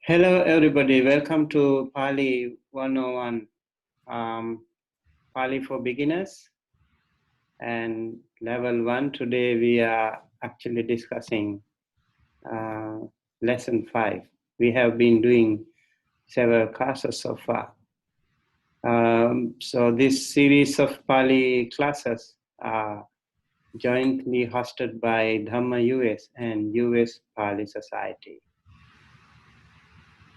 Hello, everybody. Welcome to Pali 101, Pali for beginners and level 1. Today we are actually discussing lesson 5. We have been doing several classes so far. So this series of Pali classes are jointly hosted by DHAMMA US and US Pali Society.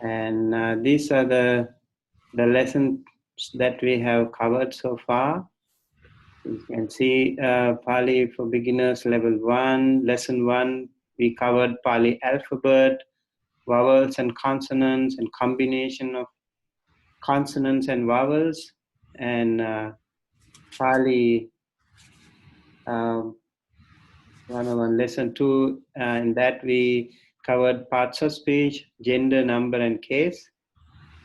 And these are the lessons that we have covered so far. You can see Pali for beginners level 1, lesson 1. We covered Pali alphabet, vowels and consonants, and combination of consonants and vowels. And Pali 101, lesson 2. In that we covered parts of speech, gender, number, and case.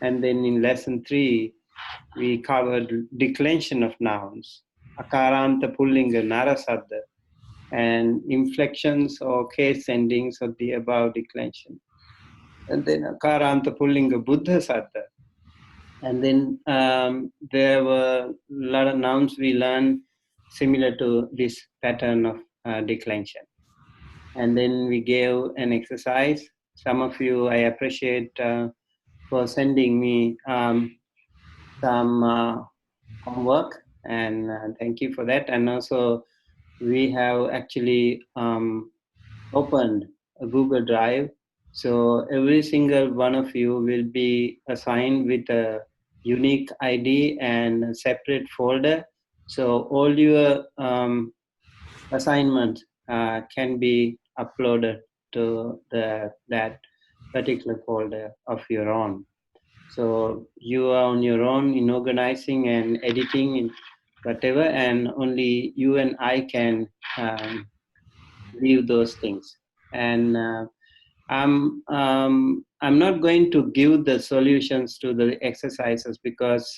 And then in lesson 3, we covered declension of nouns, akaranta pullinga narasadda, and inflections or case endings of the above declension. And then akaranta pullinga buddha sadda. And then there were a lot of nouns we learned similar to this pattern of declension. And then we gave an exercise. Some of you I appreciate for sending me some homework, and thank you for that. And also we have actually opened a Google Drive, so every single one of you will be assigned with a unique ID and a separate folder, so all your assignments can be uploaded to that particular folder of your own. So you are on your own in organizing and editing and whatever, and only you and I can view those things. And I'm not going to give the solutions to the exercises because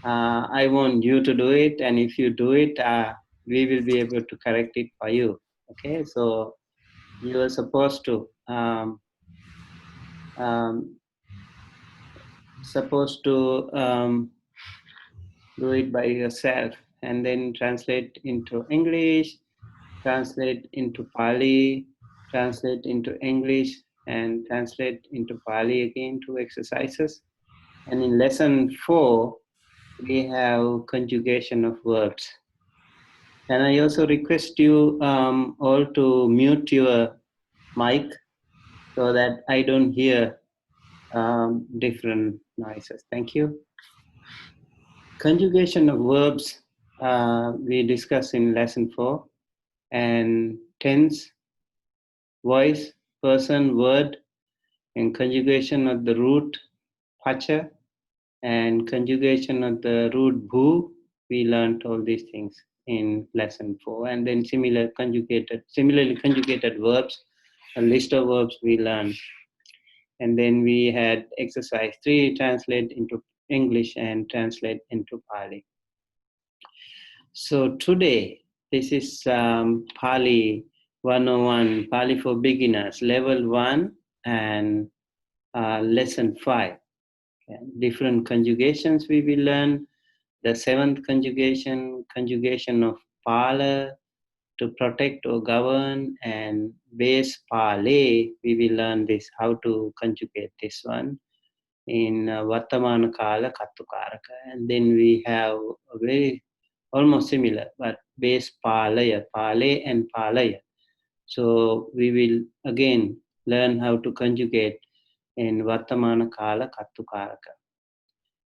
I want you to do it, and if you do it, we will be able to correct it for you. Okay, so you are supposed to um, do it by yourself, and then translate into English, translate into Pali, translate into English, and translate into Pali again, 2 exercises. And in lesson 4, we have conjugation of verbs. And I also request you all to mute your mic so that I don't hear different noises. Thank you. Conjugation of verbs we discussed in lesson 4, and tense, voice, person, word, and conjugation of the root pacha, and conjugation of the root bhu. We learned all these things in lesson 4, and then similarly conjugated verbs, a list of verbs we learned. And then we had exercise 3, translate into English and translate into Pali. So today, this is Pali 101, Pali for beginners, level 1 and lesson 5. Okay. Different conjugations we will learn. The 7th conjugation, conjugation of pala, to protect or govern, and base pale, we will learn this, how to conjugate this one in Vartamana Kala Kattukaraka. And then we have a very almost similar, but base palaya, pale and palaya. So we will again learn how to conjugate in Vartamana Kala Kattukaraka.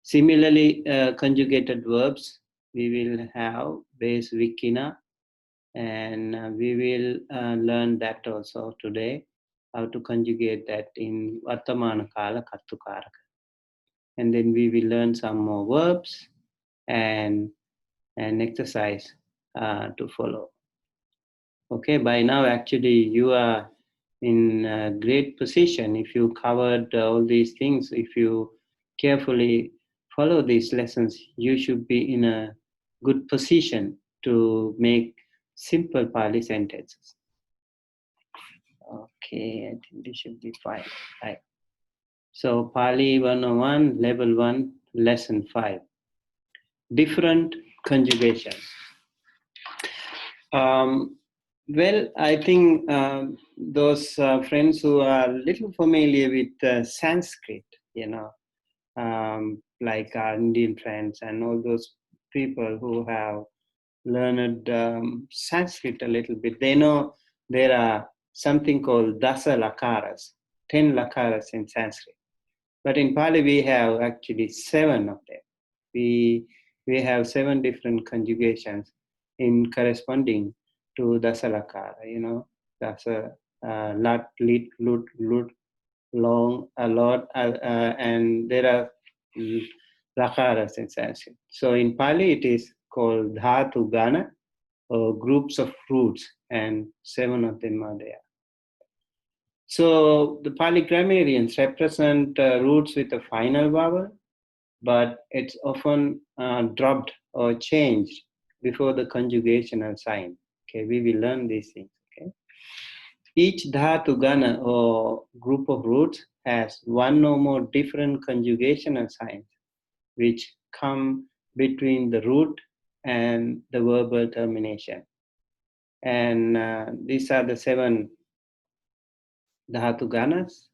Similarly, conjugated verbs, we will have base vikina, and we will learn that also today, how to conjugate that in Vartamana Kala Kattukaraka. And then we will learn some more verbs and exercise to follow. Okay, by now actually you are in a great position. If you covered all these things, if you carefully follow these lessons, you should be in a good position to make simple Pali sentences. Okay, I think this should be fine. Right. So Pali 101, Level 1, Lesson 5. Different conjugations. Well, I think those friends who are a little familiar with Sanskrit, like our Indian friends and all those people who have learned Sanskrit a little bit, they know there are something called dasa lakaras, 10 lakaras in Sanskrit. But in Pali, we have actually 7 of them. We have 7 different conjugations in corresponding to dasalakara, dasa, lat, lit, lut, lut, long, a lot, and there are lakaras in Sanskrit. So in Pali, it is called dhatu gana, or groups of roots, and 7 of them are there. So the Pali grammarians represent roots with a final vowel, but it's often dropped or changed before the conjugational sign. Okay, we will learn these things. Okay, each dhatu gana or group of roots has one or more different conjugational signs which come between the root and the verbal termination. And these are the 7 dhatu ganas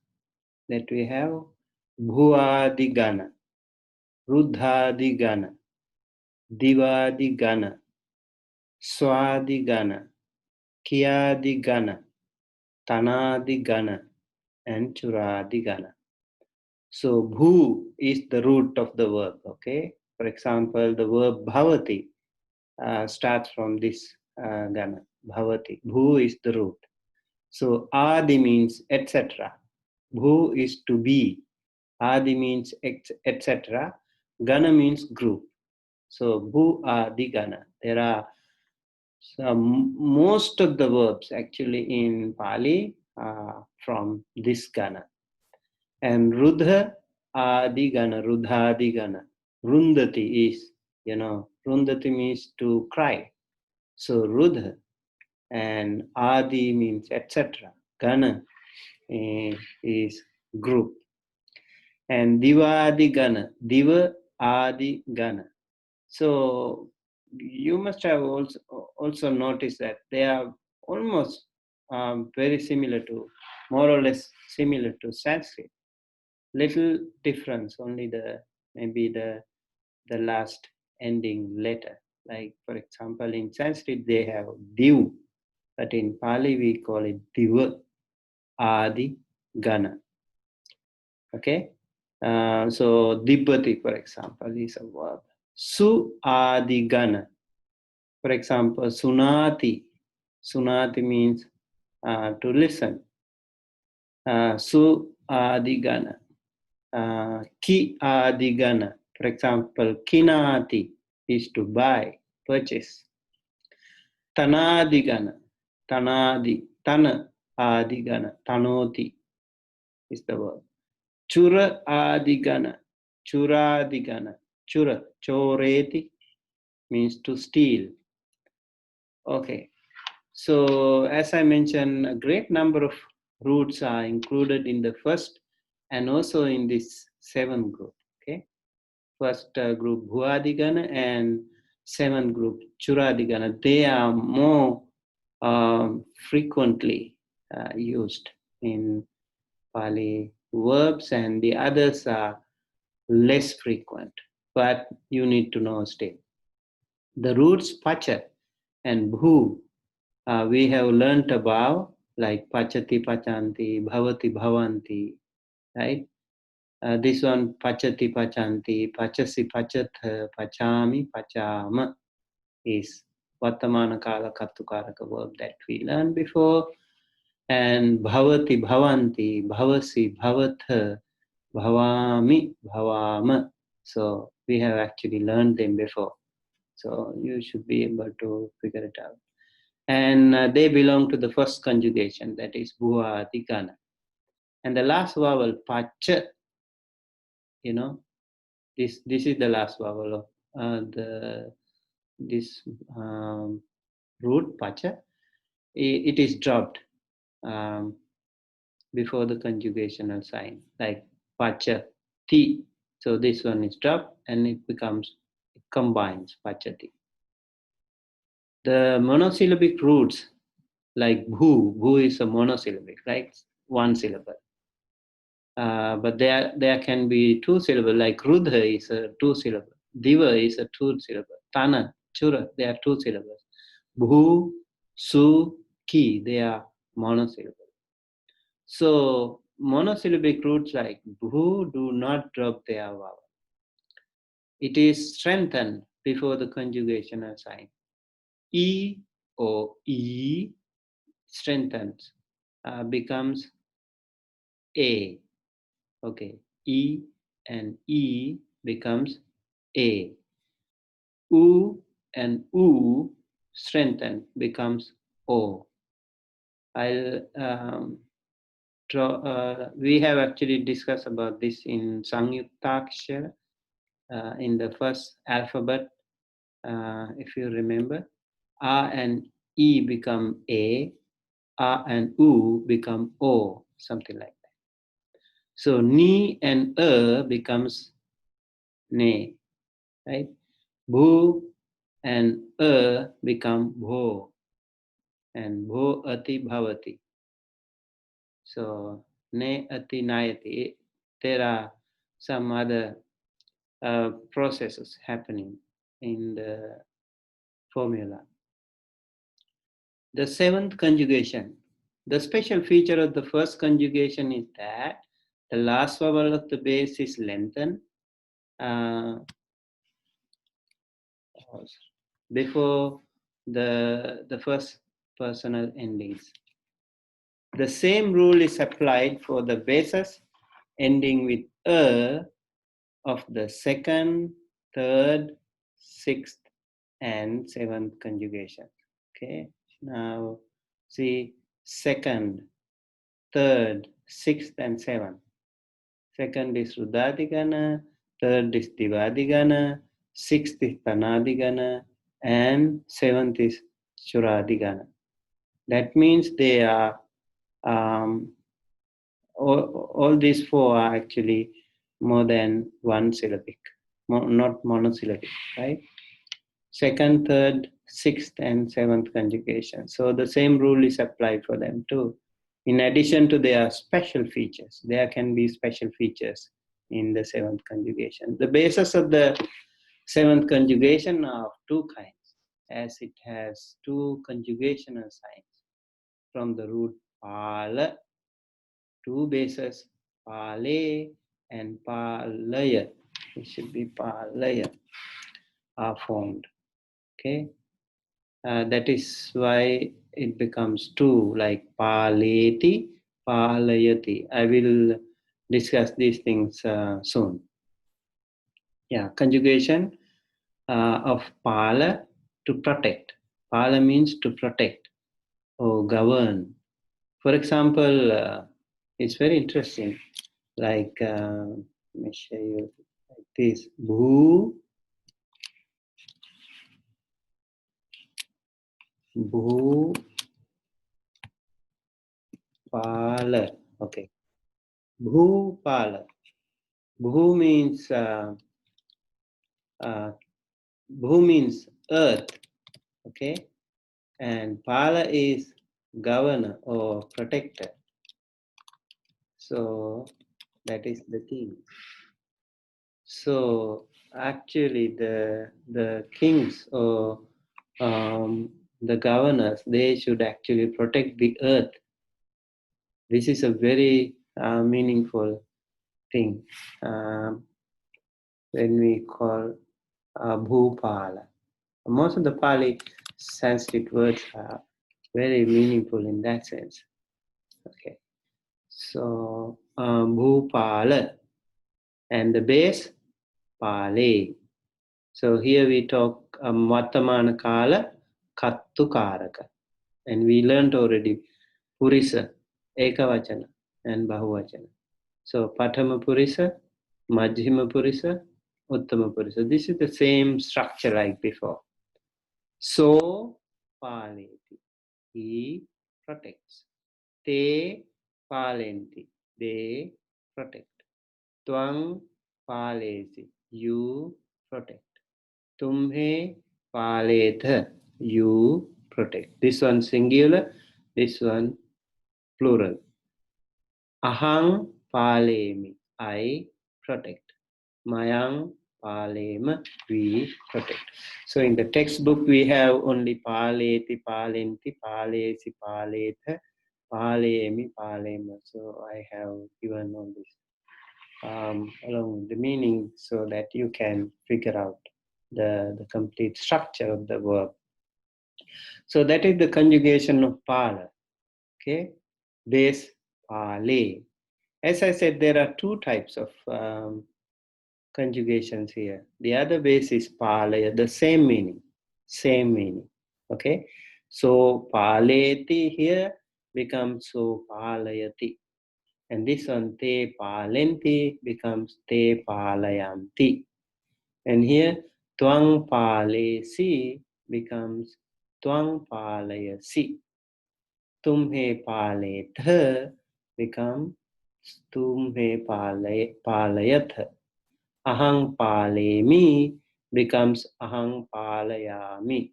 that we have: bhuadi gana, rudhadi gana, divadi gana, swadi gana, kiyadi gana, tanadi gana, and churadi gana. So bhu is the root of the verb. Okay, for example, the verb bhavati starts from this gana, bhavati. Bhu is the root. So adi means etc. Bhu is to be. Adi means etc. Gana means group. So bhu adi gana. There are most of the verbs actually in Pali from this gana. And rudha adi gana, rudhadi gana. Rundati is, rundati means to cry. So rudha, and adi means etc. Gana is group. And divadi gana, diva adi gana. So you must have also noticed that they are almost very similar to, more or less similar to Sanskrit. Little difference, only maybe the last ending letter. Like for example, in Sanskrit they have div, but in Pali we call it diva adi gana. Okay, so dibati, for example, is a verb. Su adi gana. For example, sunati. Sunati means to listen. Su adigana. Ki adigana. For example, kinati is to buy, purchase. Tanadigana. Tanadi. Tana adigana. Tanoti is the verb. Chura adigana. Churadigana. Chura. Choreti means to steal. Okay. So as I mentioned, a great number of roots are included in the first and also in this 7th group. Okay, first group Bhuadigana and 7th group Churadigana. They are more frequently used in Pali verbs, and the others are less frequent, but you need to know still. The roots Pacha and Bhu we have learnt about, like pachati pachanti, bhavati bhavanti, right? This one pachati pachanti, pachasi pachatha, pachami pachama is Vartamana Kala Kartukaraka verb that we learned before. And bhavati bhavanti, bhavasi bhavatha, bhavami bhavama. So we have actually learned them before. So you should be able to figure it out. And they belong to the first conjugation, that is bhuva adhikana. And the last vowel pacha, this is the last vowel of this root pacha. It is dropped before the conjugational sign, like pachati. So this one is dropped and it combines pachati. The monosyllabic roots like bhu is a monosyllabic, right? One syllable. But there can be two syllable, like rudha is a two syllable, diva is a two syllable, tana, chura, they are two syllables. Bhu, su, ki, they are monosyllable. So monosyllabic roots like bhu do not drop their vowel. It is strengthened before the conjugational sign. E or E strengthens, becomes A. Okay, E and E becomes A. U and U strengthen becomes O. I'll draw. We have actually discussed about this in Sangyuktakshara in the first alphabet. If you remember, A and E become A, A and U become O, something like that. So ni and becomes ne, right? Bhu and become bho, and bho ati bhavati. So ne ati nayati. There are some other processes happening in the formula. The seventh conjugation. The special feature of the first conjugation is that the last vowel of the base is lengthened before the first personal endings. The same rule is applied for the bases ending with of the second, third, sixth, and seventh conjugation. Okay, now see second, third, sixth, and seventh. Second is Rudadigana, third is Divadigana, sixth is Tanadigana, and seventh is Churadigana. That means they are all these four are actually more than one syllabic, not monosyllabic, right? Second, third, sixth, and seventh conjugation. So the same rule is applied for them too. In addition to their special features, there can be special features in the seventh conjugation. The basis of the seventh conjugation are of two kinds, as it has two conjugational signs from the root pala. Two bases, pale and palaya, it should be palaya, are formed. Okay, that is why it becomes two, like paleti, palayati. I will discuss these things soon. Yeah, conjugation of pala, to protect. Pala means to protect or govern. For example, it's very interesting. Like, let me show you like this. Bhu, bhu, pala. Okay. Bhu, pala. Bhu means earth. Okay. And pala is governor or protector. So that is the thing. So actually, the kings or the governors, they should actually protect the earth. This is a very meaningful thing when we call Bhupala. Most of the Pali Sanskrit words are very meaningful in that sense. Okay, so Bhupala and the base Pale. So here we talk Vartamana Kala Kattu Karaka, and we learned already Purisa, Ekavachana, and Bahuvachana. So Pathama Purisa, Majjhima Purisa, Uttama Purisa. This is the same structure like before. So Paleti, he protects. Te Palenti, they protect. Twang palesi, you protect. Tumhe paletha, you protect. This one singular, this one plural. Ahang palemi, I protect. Mayang palema, we protect. So in the textbook we have only paleti, palenti, palesi, paletha, palemi, palema. So I have given all this along the meaning so that you can figure out the complete structure of the verb. So that is the conjugation of pala. Okay, base pale. As I said, there are two types of conjugations here. The other base is pala, the same meaning, same meaning. Okay, so paleti here becomes so palayati. And this one, te palenti, becomes te palayanti. And here, twang palesi becomes twang palayasi. Tumhe paletha becomes tumhe palayatha. Ahang palemi becomes ahang palayami.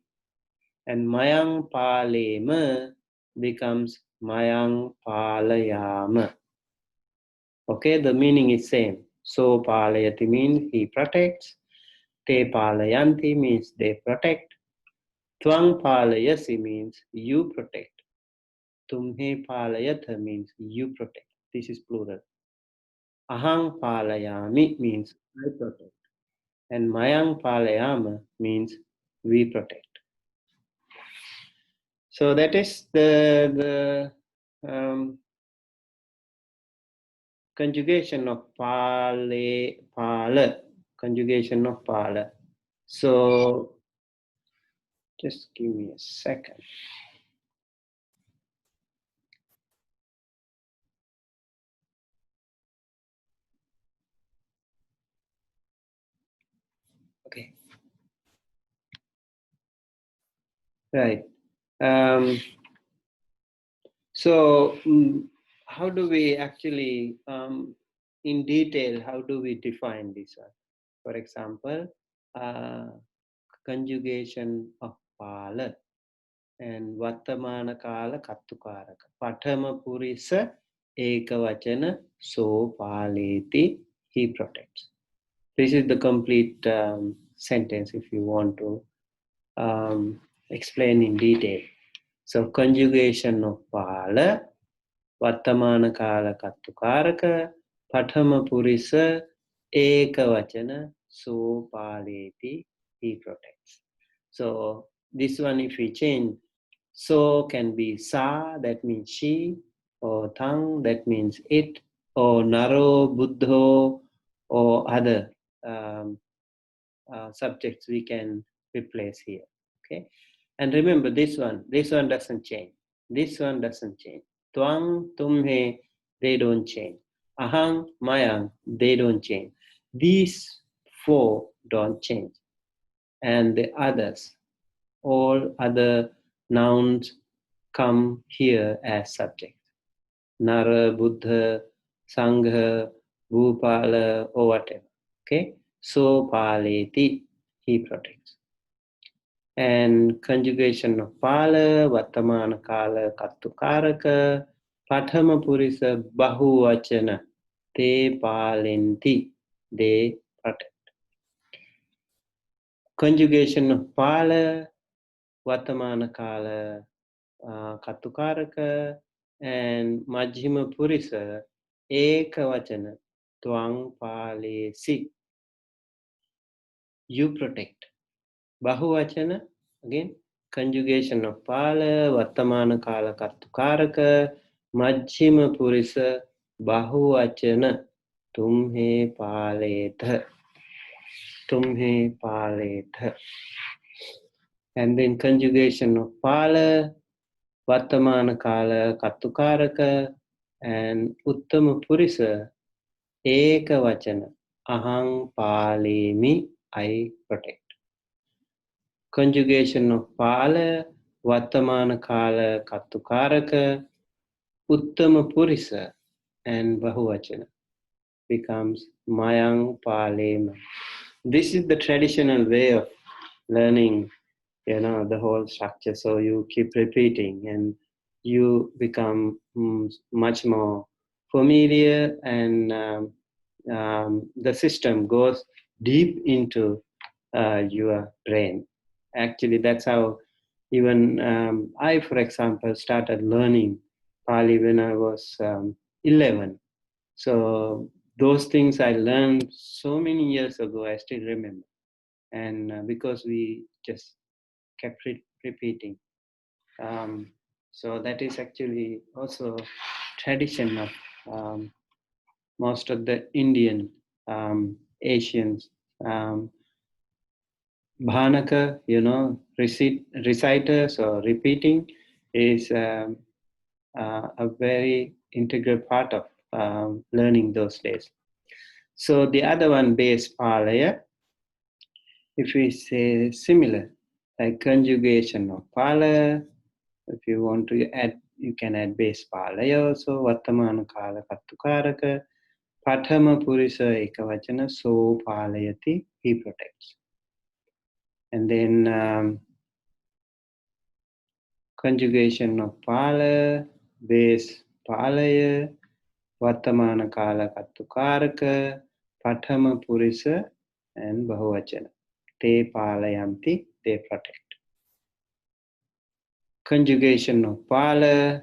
And mayang palema becomes mayang palayama. Okay, the meaning is same. So palayati means he protects. Te palayanti means they protect. Twang palayasi means you protect. Tumhe palayatha means you protect. This is plural. Ahang palayami means I protect. And mayang palayama means we protect. So that is the conjugation of pala, conjugation of pala. So just give me a second. Okay. Right. So how do we actually, in detail, how do we define this one? For example, conjugation of pala and Vattamana kala kattukaraka. Pathama purisa ekavachana so paleti, he protects. This is the complete sentence if you want to explain in detail. So conjugation of pala, Vattamana kala kattukaraka, Pathama purisa ekavachana so paleti, he protects. So this one, if we change, so can be sa, that means she, or tang, that means it, or naro, buddho, or other subjects we can replace here. Okay, and remember this one doesn't change. This one doesn't change. Twang, tumhe, they don't change. Ahang, mayang, they don't change. These four don't change. And the others, all other nouns come here as subject. Nara, Buddha, Sangha, Bhupala, or whatever. Okay? So paleti, he protects. And conjugation of pala, Vattamana kala, Kattukaraka, Pathama purisa, Bahuvachana, te palenti, they protect. Conjugation of pala, Vattamana kala, Kattukaraka, and Majjhima purisa, Ekavachana, Twang palesi, you protect. Bahuvachana, again, conjugation of pala, Vattamana kala, Kattukaraka, Majjhima purisa, Bahuvachana, tumhe paletha, tumhe paletha. And then conjugation of pala, Vattamana kala, Kattukaraka, and Uttama purisa, Ekavachana, ahang palemi, I protect. Conjugation of pala, Vattamana kala, Kattukaraka, Uttama purisa, and Bahuvachana. becomes mayang palema. This is the traditional way of learning, the whole structure. So you keep repeating and you become much more familiar, and the system goes deep into your brain. Actually, that's how even I, for example, started learning Pali when I was 11. So those things I learned so many years ago, I still remember. And because we just kept repeating. So that is actually also tradition of most of the Indian Asians. Bhanaka, reciters or repeating is a very integral part of learning those days. So the other one, base palaya, if we say similar, like conjugation of pala, if you want to add, you can add base palaya also, Vartamana kala kattukaraka, Pathama purisa ekavachana, so palayati, he protects. And then conjugation of pala, base palaya, Vartamana kala kattukaraka, Pathama purisa, and bahuvachana. Te palayanti, they protect. Conjugation of pala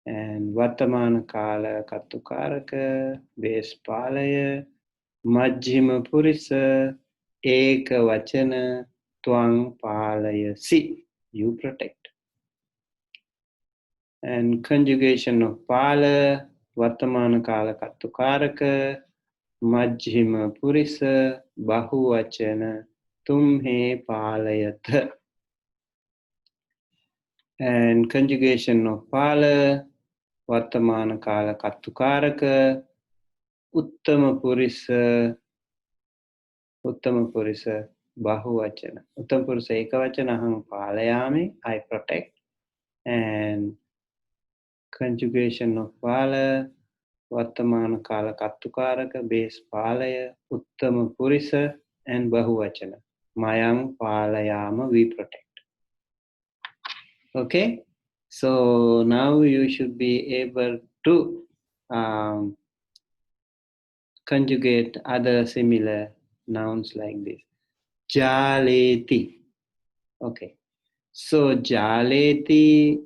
and Vartamana kala kattukaraka, base palaya, Majjhima purisa, eka vachana, twang palayasi, you protect. And conjugation of pala, Vartamana kala kattukaraka, Majjhima purisa, bahuvachana, tumhe palayatha. And conjugation of pala, Vartamana kala kattukaraka, Uttama purisa, bahuvachana. Uttama purisa ekavachana, aham palayami, I protect. And conjugation of pala, Vartamana kala kattukaraka, base palaya, Uttama purisa, and bahuvachana. Mayang palayama, we protect. Okay, so now you should be able to conjugate other similar nouns like this. Jaleti. Okay, so jaleti,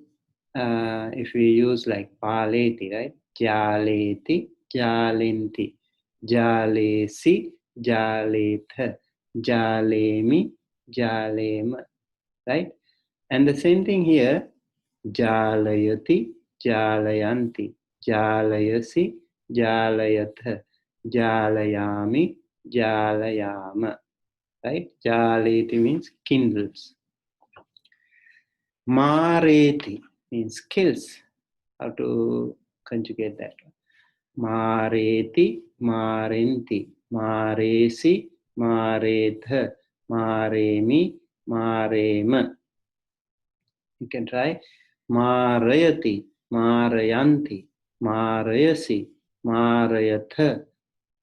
if we use like paleti, right? Jaleti, jalinti, jalesi, jaletha, jalemi, jalema, right? And the same thing here, jalayati, jalayanti, jalayasi, jalayatha, jalayami, jalayama, right? Jaleti means kindles. Mareti means kills. How to conjugate that? Mareti, marenti, maresi, maretha, maremi, marema. You can try Marayati, Marayanti, Marayasi, Marayatha,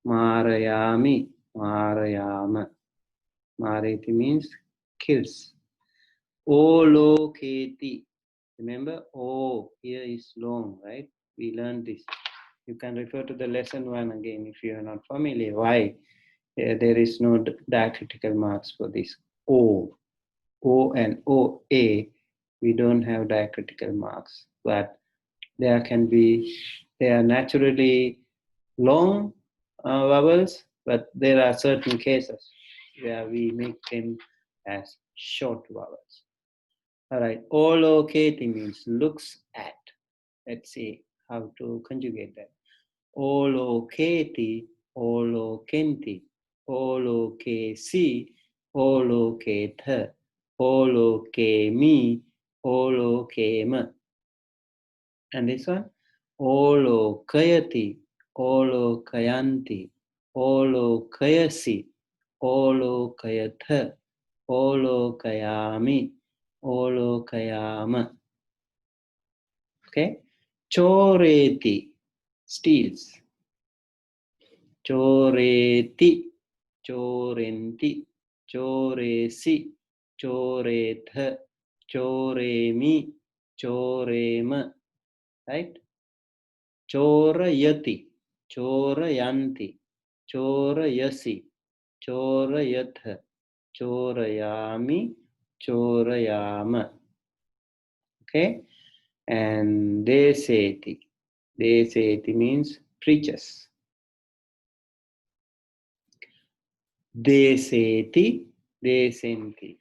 Marayami, Marayama. Marayati means kills. Oloketi. Remember, O here is long, right? We learned this. You can refer to the lesson 1 again if you are not familiar. Why? There is no diacritical marks for this. O and OA, we don't have diacritical marks, but they are naturally long vowels, but there are certain cases where we make them as short vowels. All right, oloketi means looks at. Let's see how to conjugate that. Oloketi, olokenti, olokesi, oloketha, olokemi, olokema. And this one, olokayati, olokayanti, olokayasi, olokayatha, olokayami, olokayama. Okay, choreti, steals. choreti, chorenti, choresi, choretha, choremi, chorema, right? Chorayati, chorayanti, chorayasi, chorayatha, chorayami, chorayama. Okay? And deseti. Deseti means preaches. Deseti, desenti,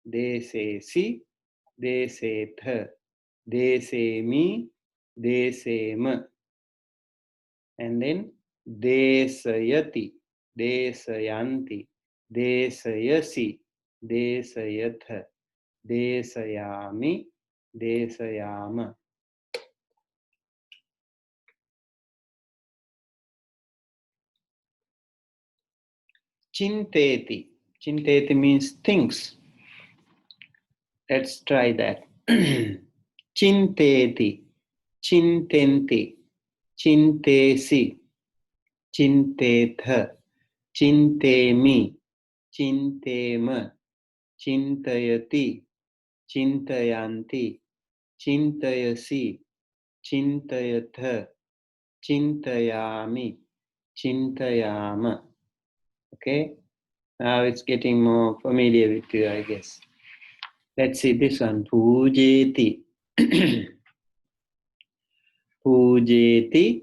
desesi, desetha, desemi, desema. And then desayati, desayanti, desayasi, desayatha, desayami, desayama. Chinteti. Chinteti means thinks. Let's try that. Chinteti, chintenti, chintesi, chintetha, chintemi, chintema, chintayati, chintayanti, chintayasi, chintayatha, chintayami, chintayama. Okay? Now it's getting more familiar with you, I guess. Let's see this one. Pujeti. Pujeti,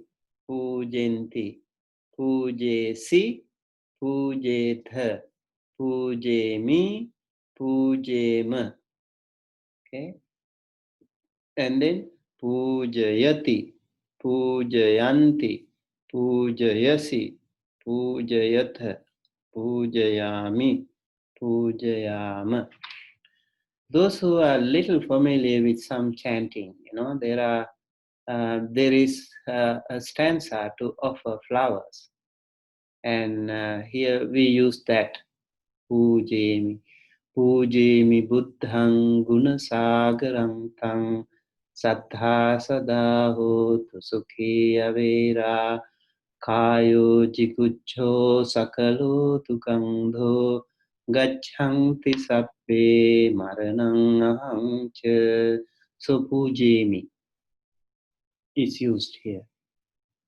pujenti, pujesi, pujetha, pujemi, pujema. Okay? And then pujayati, pujayanti, pujayasi, pujayatha, pujayami, pujayama. Those who are little familiar with some chanting, there is a stanza to offer flowers. And here we use that. Pujemi. Pujemi buddhang gunasagaram tang saddha sada hotu sukhi avera kayo jiguccho sakalo tu gandho gachanti sabbe maranang aham cha. So pujemi is used here.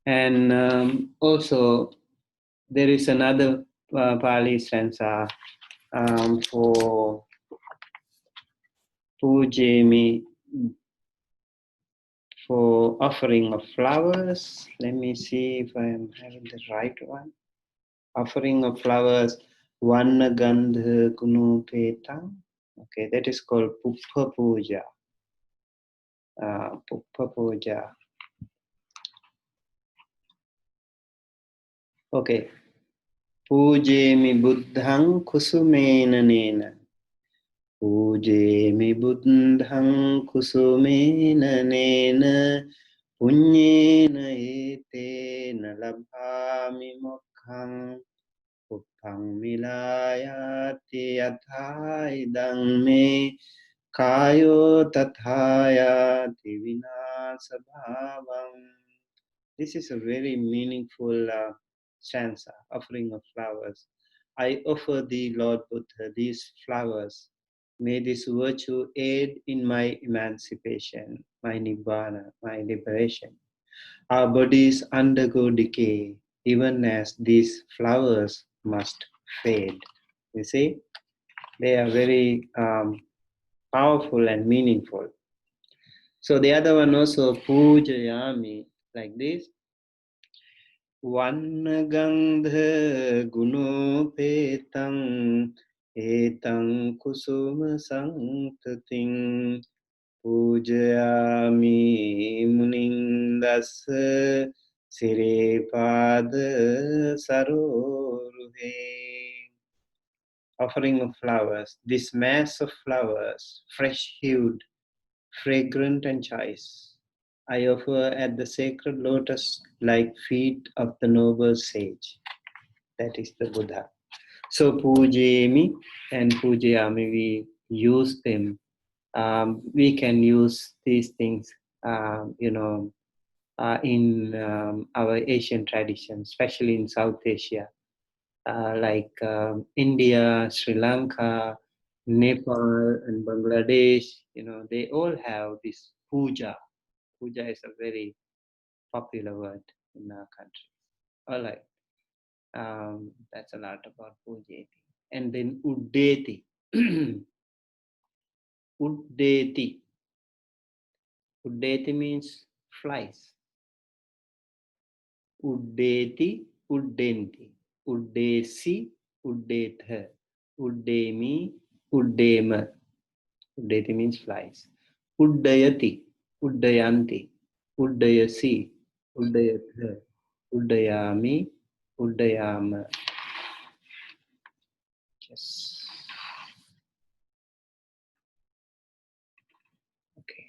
And also there is another Pali stanza for pujemi, for offering of flowers. Let me see if I am having the right one. Offering of flowers, Vanna Gandha Kunu Petang. Okay, that is called Puppa Puja. Puppa Puja. Okay. Pujemi Buddhang Kusumena Nena. Pujemi Buddhang Kusumena Nena. Punyena Etena Labhami Mokkhaṃ. Puppang Milayati Yathaidang Me. Kayo Tathayati Vinasabhavam. This is a very meaningful stanza, offering of flowers. I offer thee, Lord Buddha, these flowers. May this virtue aid in my emancipation, my nibbana, my liberation. Our bodies undergo decay, even as these flowers must fade. You see, they are very powerful and meaningful. So the other one also, pujayami, like this. Vanna gandha gunopetang etang kusuma santating pujayami munindasa sirepada saroruhe. Offering of flowers, this mass of flowers, fresh hued, fragrant and choice, I offer at the sacred lotus-like feet of the noble sage, that is the Buddha. So pujemi and pujayami, we use them. We can use these things, in our Asian tradition, especially in South Asia, like India, Sri Lanka, Nepal, and Bangladesh. They all have this puja. Puja is a very popular word in our country. All right. That's a lot about pujeti. And then uddeti. Uddeti. Uddeti means flies. Uddeti, uddenti. Uddesi, uddetha. Uddemi, uddema. Uddeti means flies. Uddayati, uddayanti. Uddayasi, uddayatha. Uddayami, uddayama. Yes. Okay.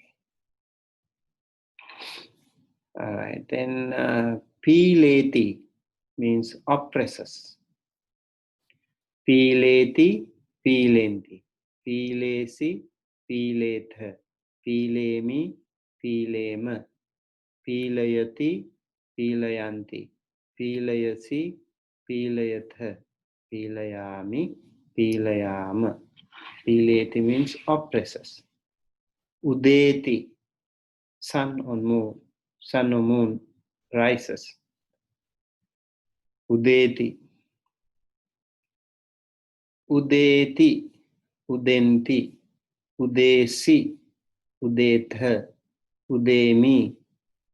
All right. Then pileti means oppressors. Pileti, pilenti. Pilesi, piletha. Pilemi, pilema. Pilayati, pilayanti. Pilayasi, pilayatha. Pilayami, pilayama. Pileti means oppressors. Udeti, sun or moon. Sun or moon rises. Udeti. Udeti, udenti, udesi, udetha, udemi,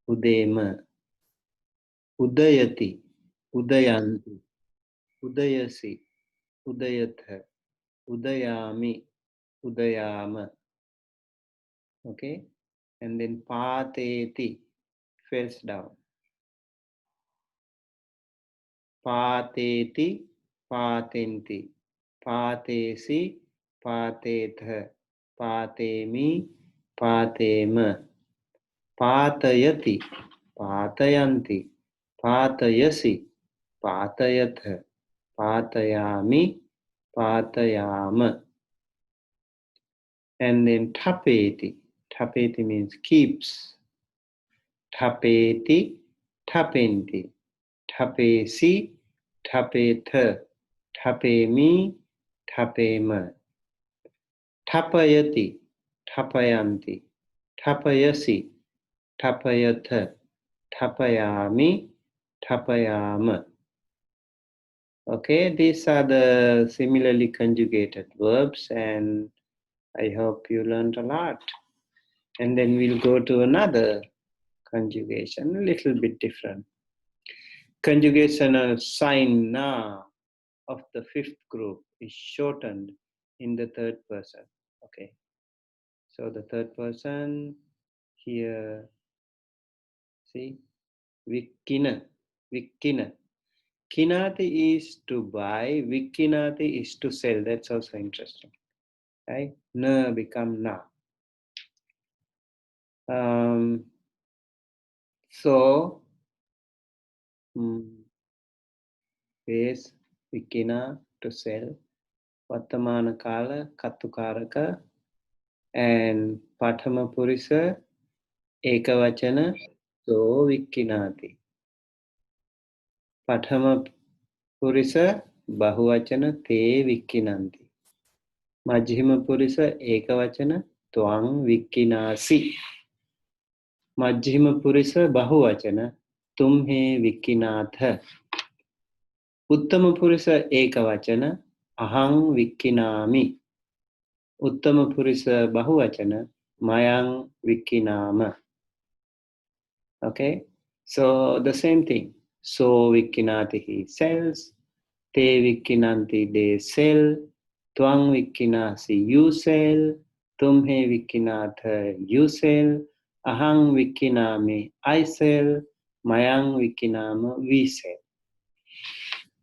udema. Udayati, udayanti, udayasi, udayatha, udayami, udayama. Okay? And then pateti, falls down. Pateti, patenti, patesi, patetha, patemi, patema. Patayati, patayanti, patayasi, patayatha, patayami, patayama. And then tapeti. Tapeti means keeps. Tapeti, tapenti. Tapesi, tapetha. Tapemi, tapema. Tapayati, tapayanti. Tapayasi, tapayatha. Tapayami, tapayama. Okay, these are the similarly conjugated verbs, and I hope you learned a lot. And then we'll go to another conjugation, a little bit different. Conjugational sign na of the fifth group is shortened in the third person. Okay, so the third person here, see, Vikina, Vikina. Kinati is to buy, Vikinati is to sell. That's also interesting. Right? Na become na. So, base Vikina to sell. Vartamana Kala, Katukaraka, and Pathama Purisa, Ekavachana, so Vikinati. Pathama Purisa, Bahuvachana, Te Vikinanti. Majjhima Purisa, Ekavachana, Twang Vikinasi. Majjhima Purisa, Bahuvachana, Tumhe Vikinatha. Uttama Purisa, Ekavachana, Ahang Vikinami. Uttama Purisa, Bahuvachana, Mayang Vikinama. Okay, so the same thing. So Vikinati he sells, Te Vikinanti they sell, Twang Vikinasi you sell, Tumhe Vikinatha you sell, Ahang Vikinami I sell, Mayang Vikinama we sell.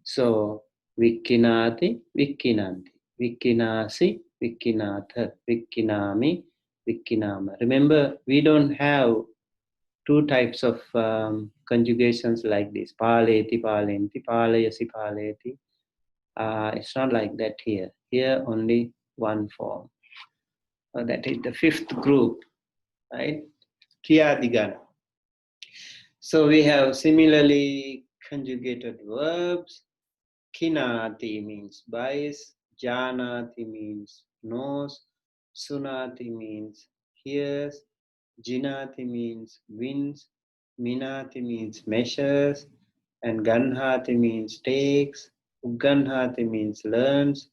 So Vikinati, Vikinanti, Vikinasi, Vikinatha, Vikinami, Vikinama. Remember, we don't have two types of conjugations like this. Paleti, palenti, palayasi, paleti. It's not like that here. Here only one form. That is the fifth group, right? Kriyadigana. So we have similarly conjugated verbs. Kinati means buys, janati means knows, sunati means hears, jinati means wins, minati means measures, and ganhati means takes, ugganhati means learns,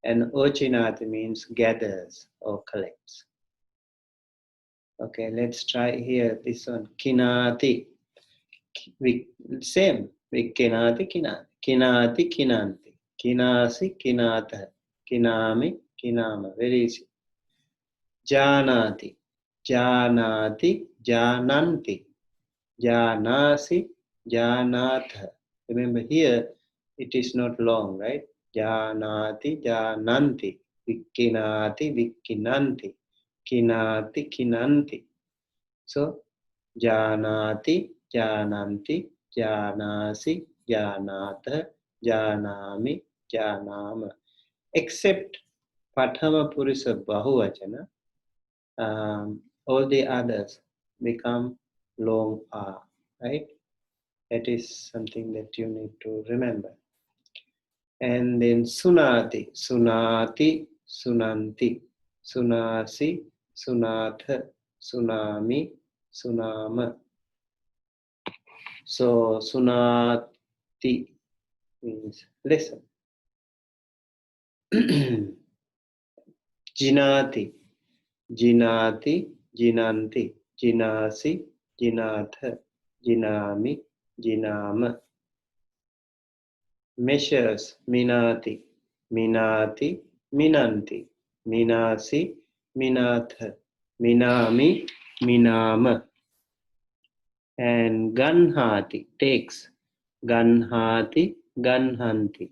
and ochinati means gathers or collects. Okay, let's try here this one. Kinati. Same. Kinati, kinati. Kinati, kinanti. Kinasi, kinata. Kinami, kinama. Very easy. Janati. Janati, jananti. Janasi, janatha. Remember here, it is not long, right? Janati, jananti. Vikkinati, vikkinanti. Kinati, kinanti. So, janati, jananti, janasi, janatha, janami, janama. Except Pathama Purisa Bahuvachana, all the others become long A, right? That is something that you need to remember. And then Sunati, Sunati, Sunanti, Sunasi, Sunatha, Sunami, Sunama. So Sunati means listen. Jinati, Jinati, Jinanti, Jinasi, Jinatha, Jinami, Jinama. Measures, Minati, Minati, Minanti, Minasi, Minatha, Minami, Minama. And Ganhati, takes, Ganhati, Ganhanti,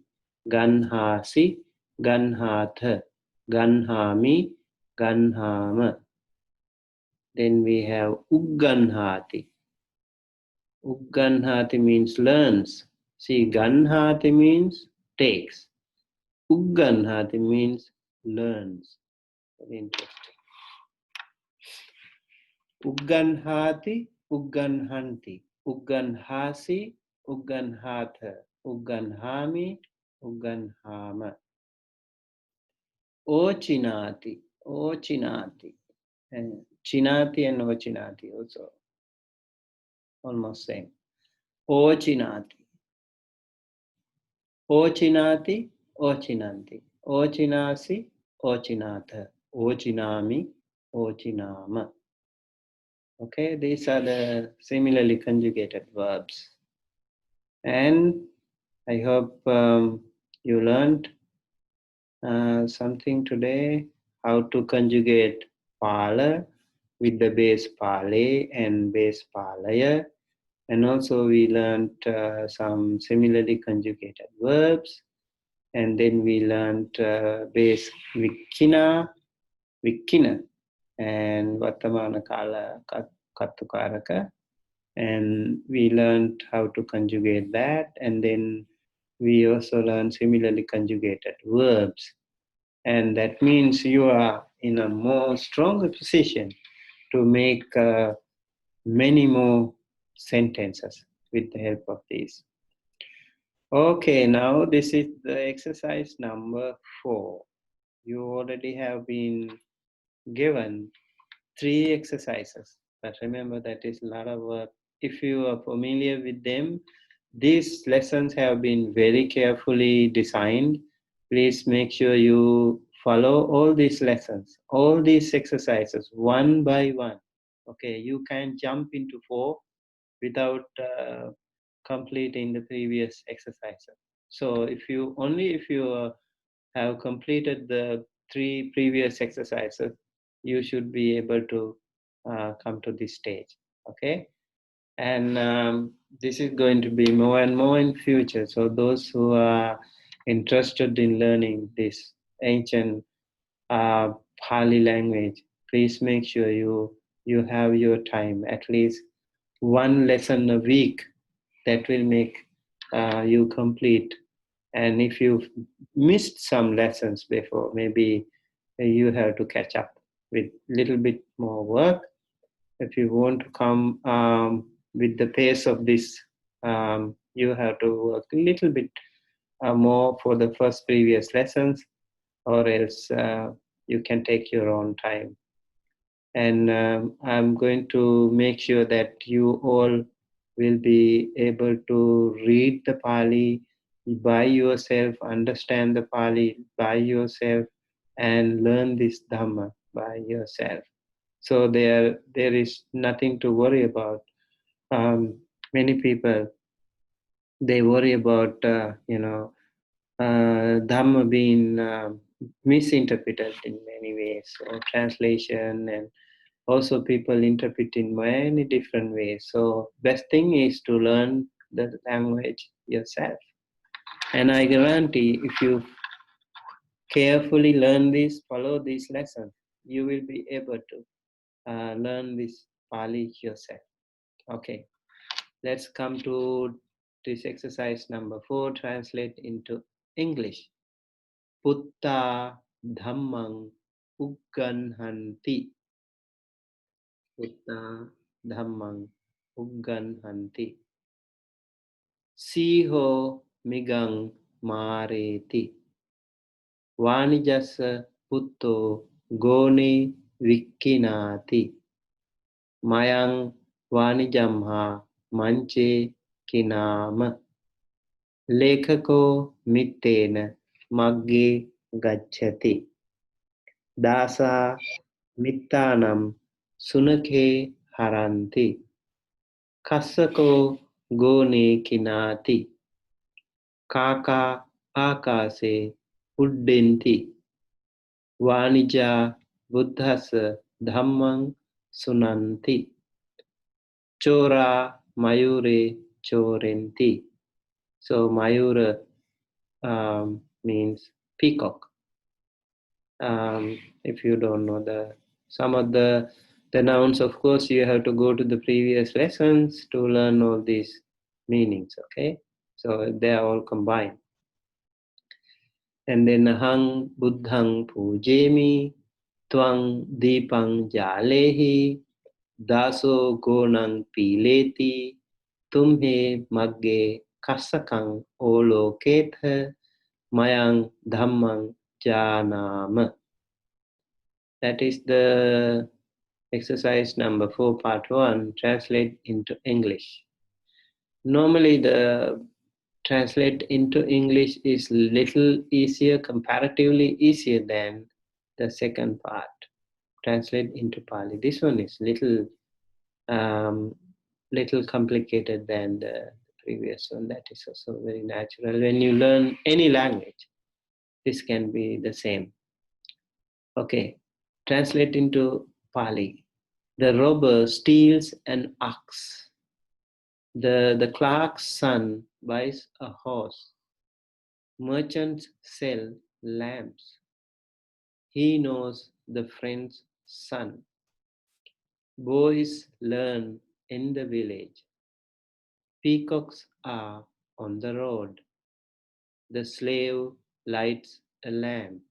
Ganhasi, Ganhatha, Ganhami, Ganhama. Then we have Ugganhati. Ugganhati means learns. See, Ganhati means takes. Ugganhati means learns. Very interesting. Ugganhati, Ugganhanti, Ugganhasi, Ugganhatha, Ugganhami, Ugganhama. Ochinati, Ochinati. And Chinati and Ochinati also almost same. Ochinati. Ochinati, Ochinanti. Ochinasi, Ochinatha. Ochinami, Ochinama. Okay, these are the similarly conjugated verbs. And I hope you learned something today, how to conjugate pala with the base pale and base palaya. And also we learned some similarly conjugated verbs. And then we learned base vikkina, vikkina, and Vartamana Kala Kattukaraka. And we learned how to conjugate that. And then we also learned similarly conjugated verbs. And that means you are in a more stronger position to make many more sentences with the help of these. Okay, now this is the exercise number 4. You already have been given 3 exercises, but remember that is a lot of work. If you are familiar with them, these lessons have been very carefully designed. Please make sure you follow all these lessons, all these exercises one by one. Okay, you can jump into 4 without completing the previous exercises. So if you have completed the 3 previous exercises, you should be able to come to this stage. Okay, and this is going to be more and more in future. So those who are interested in learning this ancient Pali language, please make sure you have your time, at least 1 lesson a week. That will make you complete. And if you've missed some lessons before, maybe you have to catch up with a little bit more work. If you want to come with the pace of this, you have to work a little bit more for the first previous lessons, or else you can take your own time. And I'm going to make sure that you all will be able to read the Pali by yourself, understand the Pali by yourself, and learn this Dhamma by yourself. So there is nothing to worry about. Many people, they worry about Dhamma being misinterpreted in many ways, or translation, and also people interpret in many different ways. So best thing is to learn the language yourself. And I guarantee if you carefully learn this, follow these lessons, you will be able to learn this Pali yourself. Okay, let's come to this exercise number 4, translate into English. Putta dhammang ugganhanti. Putta dhammang ugganhanti. Siho migang mareti. Vanijasa putto gone vikkinati. Mayang vanijamha manche kinama. Lekhako mittena magge gacchati. Dasa mittanam sunakhe haranti. Kassako gone kinati. Kaka akase uddenti. Vanija buddhasa dhammang sunanti. Chora mayure chorenti. So mayura means peacock. If you don't know some of the nouns, of course, you have to go to the previous lessons to learn all these meanings, okay? So they are all combined. And then hang buddhang pujemi, twang deepang jalehi, daso gonang pileti, tumhe magge kasakang oloketha, mayang dhammang janama. That is the exercise number 4, part 1, translate into English. Normally the translate into English is little easier, comparatively easier than the second part, translate into Pali. This one is little complicated than the previous one. That is also very natural. When you learn any language, this can be the same. Okay, translate into Pali. The robber steals an ox. The clerk's son buys a horse. Merchants sell lamps. He knows the friend's son. Boys learn in the village. Peacocks are on the road. The slave lights a lamp.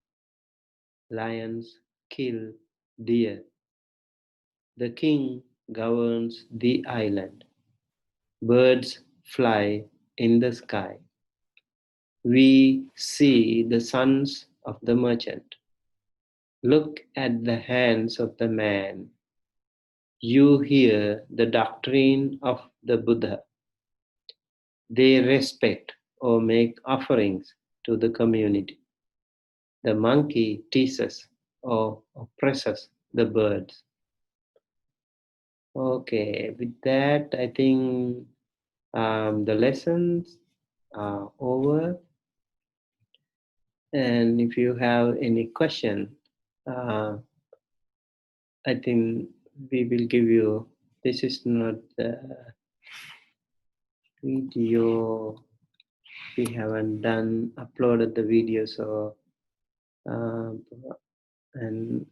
Lions kill deer. The king governs the island. Birds fly in the sky. We see the sons of the merchant. Look at the hands of the man. You hear the doctrine of the Buddha. They respect or make offerings to the community. The monkey teases or oppresses the birds. Okay, with that, I think the lessons are over. And if you have any question, I think we will give you, this is not the video, we haven't uploaded the video, so, and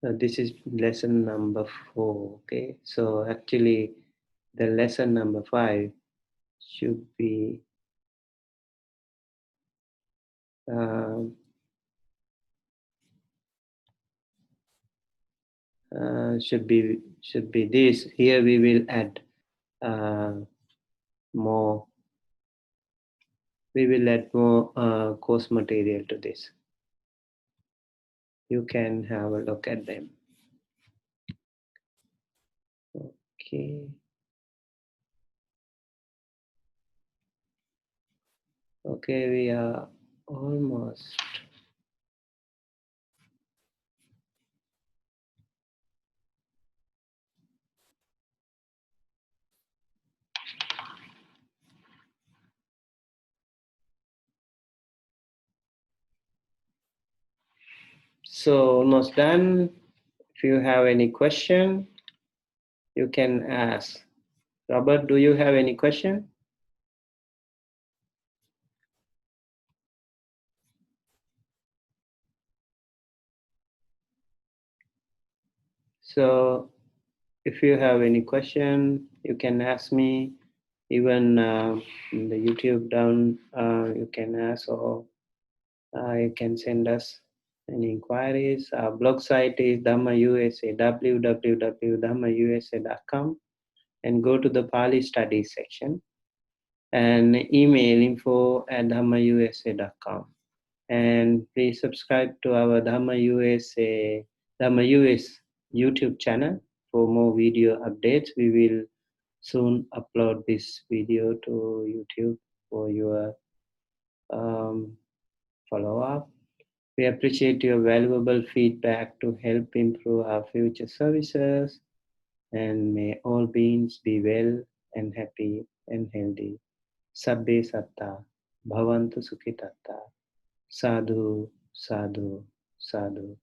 this is lesson number 4, okay? So actually, the lesson number 5 should be should be this. Here we will add more. We will add more course material to this. You can have a look at them. Okay. Okay, we are almost. So almost done. If you have any question, you can ask. Robert, do you have any question? So if you have any question, you can ask me. Even in the YouTube down, you can ask, or you can send us any inquiries. Our blog site is Dhamma USA, www.dhammausa.com, and go to the Pali Studies section and email info@dhammausa.com. And please subscribe to our Dhamma US YouTube channel for more video updates. We will soon upload this video to YouTube for your follow-up. We appreciate your valuable feedback to help improve our future services, and may all beings be well and happy and healthy. Sabbe satta bhavantu sukhitatta. Sadhu, sadhu, sadhu.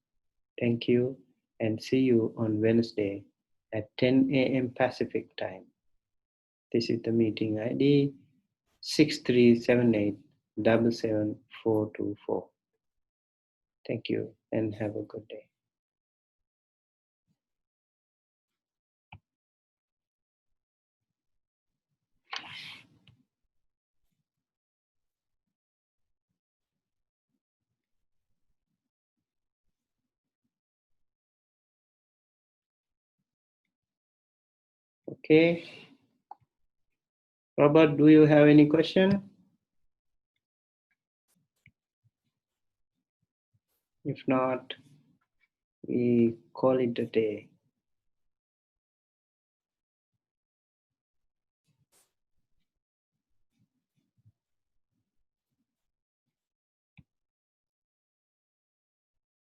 Thank you, and see you on Wednesday at 10 a.m. Pacific time. This is the meeting ID 6378777424. Thank you and have a good day. Okay. Robert, do you have any question? If not, we call it a day.